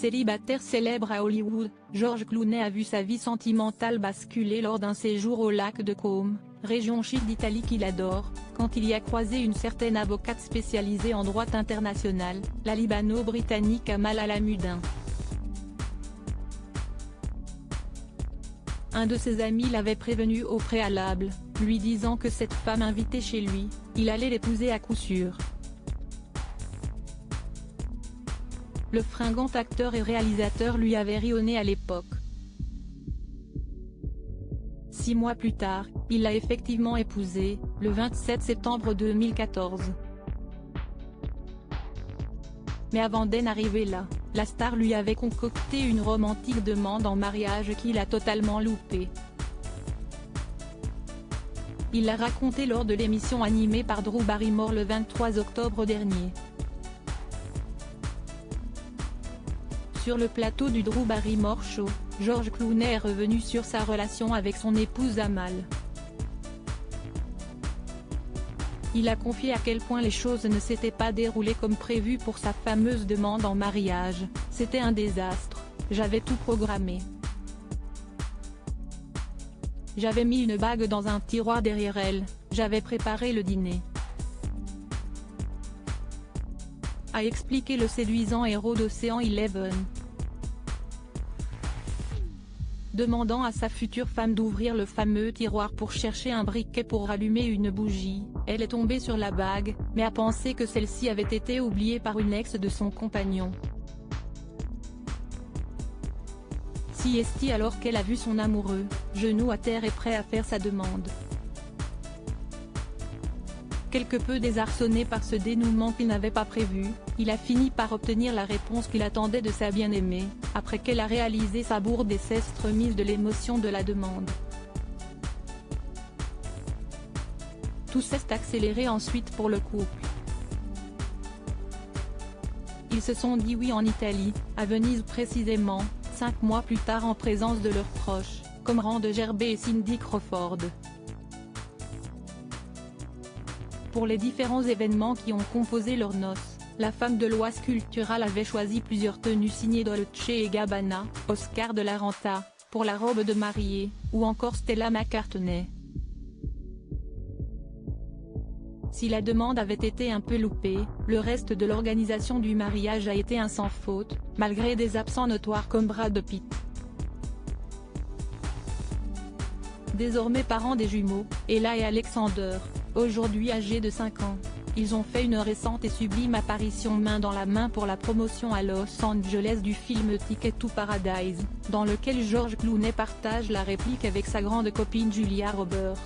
Célibataire célèbre à Hollywood, George Clooney a vu sa vie sentimentale basculer lors d'un séjour au lac de Como, région chic d'Italie qu'il adore, quand il y a croisé une certaine avocate spécialisée en droit international, la libano-britannique Amal Alamudin. Un de ses amis l'avait prévenu au préalable, lui disant que cette femme invitée chez lui, il allait l'épouser à coup sûr. Le fringant acteur et réalisateur lui avait ri au nez à l'époque. 6 mois plus tard, il l'a effectivement épousée, le 27 septembre 2014. Mais avant d'en arriver là, la star lui avait concocté une romantique demande en mariage qu'il a totalement loupée. Il l'a raconté lors de l'émission animée par Drew Barrymore le 23 octobre dernier. Sur le plateau du Drew Barrymore Show, George Clooney est revenu sur sa relation avec son épouse Amal. Il a confié à quel point les choses ne s'étaient pas déroulées comme prévu pour sa fameuse demande en mariage. « C'était un désastre, j'avais tout programmé. J'avais mis une bague dans un tiroir derrière elle, j'avais préparé le dîner. » A expliqué le séduisant héros d'Ocean Eleven. Demandant à sa future femme d'ouvrir le fameux tiroir pour chercher un briquet pour rallumer une bougie, elle est tombée sur la bague, mais a pensé que celle-ci avait été oubliée par une ex de son compagnon. Si est-il alors qu'elle a vu son amoureux, genou à terre et prêt à faire sa demande. Quelque peu désarçonné par ce dénouement qu'il n'avait pas prévu, il a fini par obtenir la réponse qu'il attendait de sa bien-aimée, après qu'elle a réalisé sa bourde et s'est remise de l'émotion de la demande. Tout s'est accéléré ensuite pour le couple. Ils se sont dit oui en Italie, à Venise précisément, 5 mois plus tard en présence de leurs proches, comme Rande Gerbet et Cindy Crawford. Pour les différents événements qui ont composé leurs noces, la femme de l'Oise Cultural avait choisi plusieurs tenues signées Dolce & Gabbana, Oscar de la Renta, pour la robe de mariée, ou encore Stella McCartney. Si la demande avait été un peu loupée, le reste de l'organisation du mariage a été un sans faute, malgré des absents notoires comme Brad Pitt. Désormais parents des jumeaux, Ella et Alexander, aujourd'hui âgés de 5 ans, ils ont fait une récente et sublime apparition main dans la main pour la promotion à Los Angeles du film Ticket to Paradise, dans lequel George Clooney partage la réplique avec sa grande copine Julia Roberts.